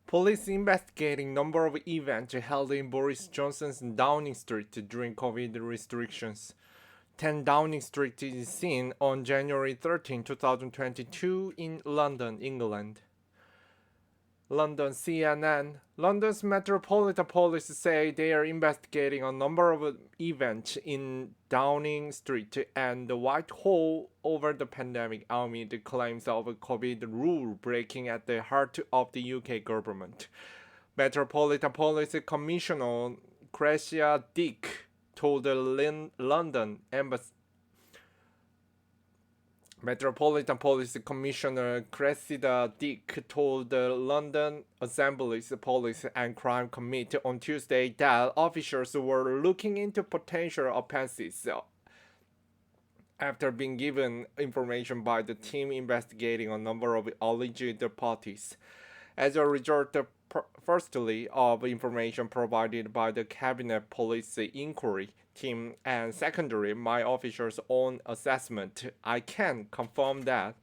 Police investigating number of events held in Boris Johnson's Downing Street during COVID restrictions. 10 Downing Street is seen on January 13, 2022 in London, England. London CNN. London's Metropolitan Police say they are investigating a number of events in Downing Street and Whitehall over the pandemic amid claims of COVID rule breaking at the heart of the UK government. Metropolitan Police Commissioner Cressida Dick told the London Embassy. Metropolitan Police Commissioner Cressida Dick told the London Assembly's Police and Crime Committee on Tuesday that officers were looking into potential offences after being given information by the team investigating a number of alleged parties. As a result, firstly, of information provided by the Cabinet Police Inquiry team, and secondary, my officer's own assessment, I can confirm that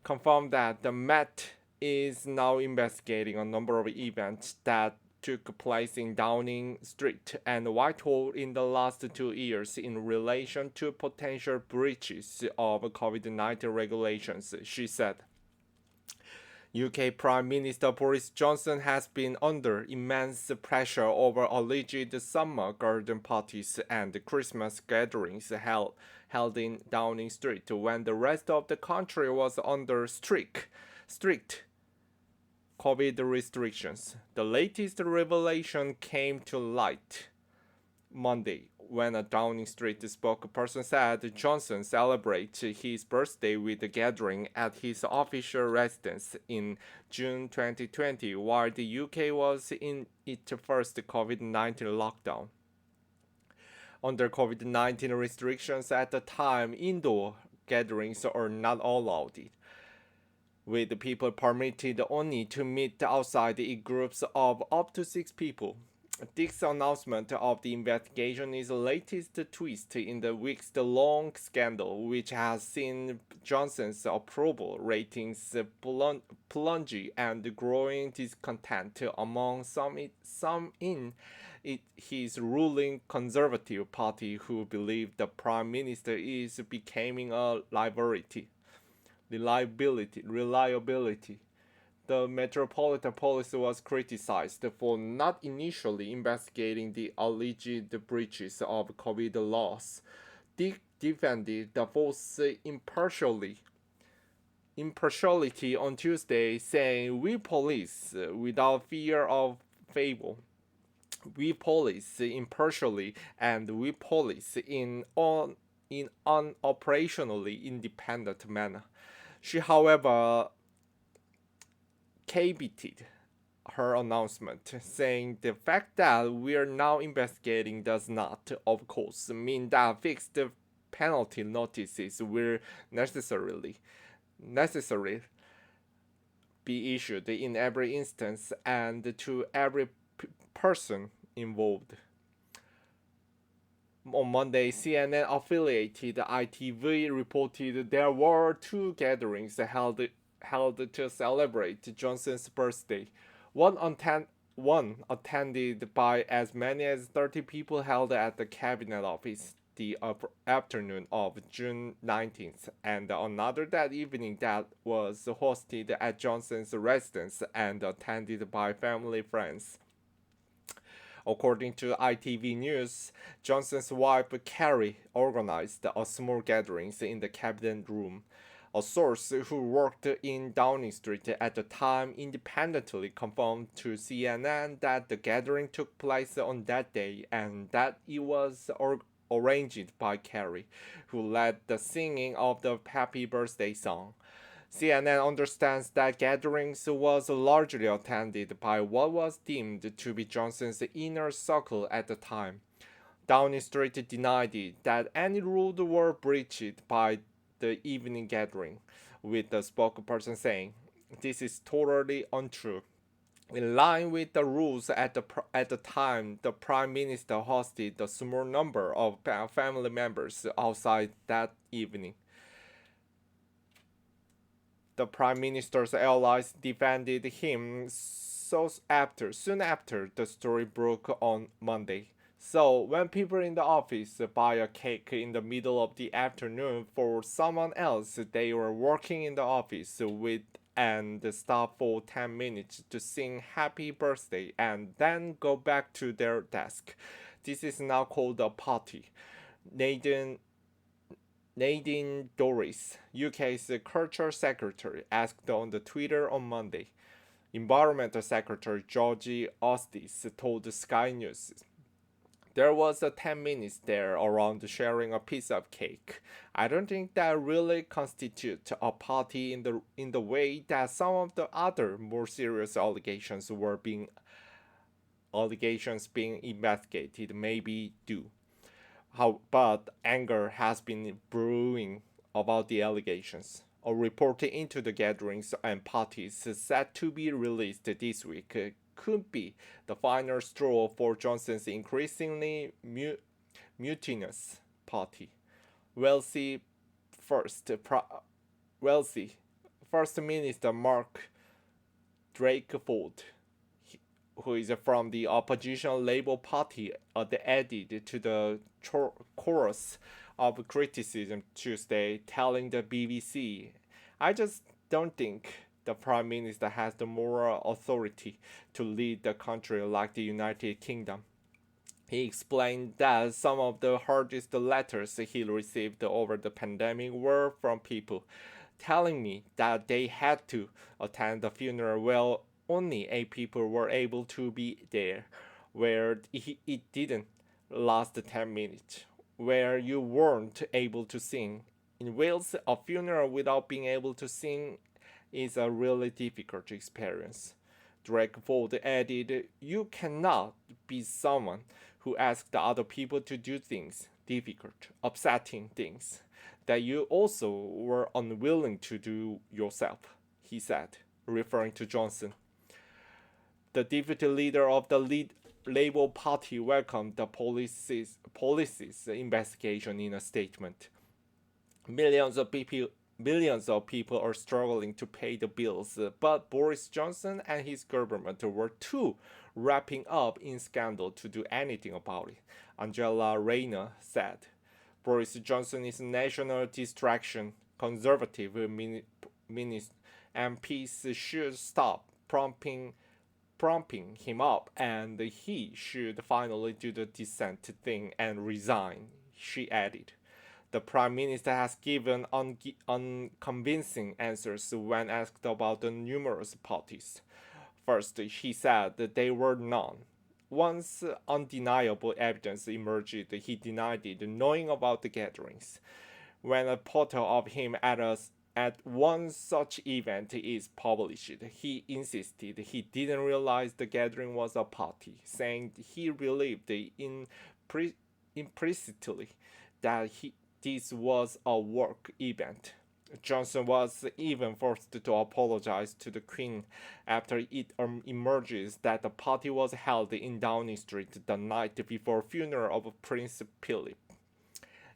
the Met is now investigating a number of events that took place in Downing Street and Whitehall in the last 2 years in relation to potential breaches of COVID-19 regulations, she said. UK Prime Minister Boris Johnson has been under immense pressure over alleged summer garden parties and Christmas gatherings held in Downing Street when the rest of the country was under strict COVID restrictions. The latest revelation came to light Monday when a Downing Street spokesperson said Johnson celebrated his birthday with a gathering at his official residence in June 2020 while the UK was in its first COVID-19 lockdown. Under COVID-19 restrictions at the time, indoor gatherings are not allowed, with people permitted only to meet outside in groups of up to 6 people. Dick's announcement of the investigation is the latest twist in the weeks-long scandal, which has seen Johnson's approval ratings plunge and growing discontent among some in his ruling Conservative Party who believe the Prime Minister is becoming a reliability. The Metropolitan Police was criticized for not initially investigating the alleged breaches of COVID laws. Dick defended the force's impartiality on Tuesday, saying, "We police without fear of favor. We police impartially, and we police in an operationally independent manner." She, however, caveated her announcement, saying the fact that we are now investigating does not, of course, mean that fixed penalty notices will necessarily be issued in every instance and to every person involved. On Monday, CNN affiliated ITV reported there were 2 gatherings held to celebrate Johnson's birthday. One attended by as many as 30 people held at the Cabinet Office the afternoon of June 19th, and another that evening that was hosted at Johnson's residence and attended by family friends. According to ITV News, Johnson's wife Carrie organized a small gathering in the cabinet room. A source who worked in Downing Street at the time independently confirmed to CNN that the gathering took place on that day and that it was arranged by Carrie, who led the singing of the Happy Birthday song. CNN understands that gatherings was largely attended by what was deemed to be Johnson's inner circle at the time. Downing Street denied that any rules were breached by the evening gathering, with the spokesperson saying, "This is totally untrue." In line with the rules at the time, the Prime Minister hosted a small number of family members outside that evening. The Prime Minister's allies defended him, soon after the story broke on Monday. So when people in the office buy a cake in the middle of the afternoon for someone else they were working in the office with and stop for 10 minutes to sing happy birthday and then go back to their desk. This is now called a party. Nathan Nadine Doris, UK's culture secretary, asked on the Twitter on Monday. Environmental Secretary Georgie Ostis told Sky News. There was a 10 minutes there around sharing a piece of cake. I don't think that really constitutes a party in the way that some of the other more serious allegations being investigated maybe do. But anger has been brewing about the allegations. A report into the gatherings and parties set to be released this week could be the final straw for Johnson's increasingly mutinous party. Wealthy First, wealthy First Minister Mark Drakeford, who is from the opposition Labour Party, added to the chorus of criticism Tuesday, telling the BBC, I just don't think the Prime Minister has the moral authority to lead the country like the United Kingdom. He explained that some of the hardest letters he received over the pandemic were from people telling me that they had to attend the funeral where only 8 people were able to be there, where it didn't last 10 minutes, where you weren't able to sing. In Wales, a funeral without being able to sing is a really difficult experience. Drakeford added, You cannot be someone who asks the other people to do things, difficult, upsetting things, that you also were unwilling to do yourself, he said, referring to Johnson. The deputy leader of the Labour Party welcomed the police's investigation in a statement. Millions of people are struggling to pay the bills, but Boris Johnson and his government were too wrapping up in scandal to do anything about it, Angela Rayner said. Boris Johnson is a national distraction. Conservative MPs should stop prompting him up and he should finally do the decent thing and resign, she added. The Prime Minister has given unconvincing answers when asked about the numerous parties. First, he said that there were none. Once undeniable evidence emerged, he denied it, knowing about the gatherings. When a photo of him at one such event is published, he insisted he didn't realize the gathering was a party, saying he believed implicitly that this was a work event. Johnson was even forced to apologize to the Queen after it emerges that the party was held in Downing Street the night before funeral of Prince Philip.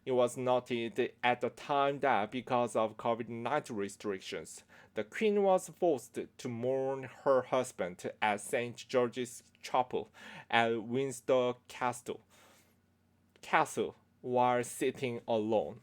It was noted at the time that because of COVID-19 restrictions, the Queen was forced to mourn her husband at St. George's Chapel at Windsor Castle while sitting alone.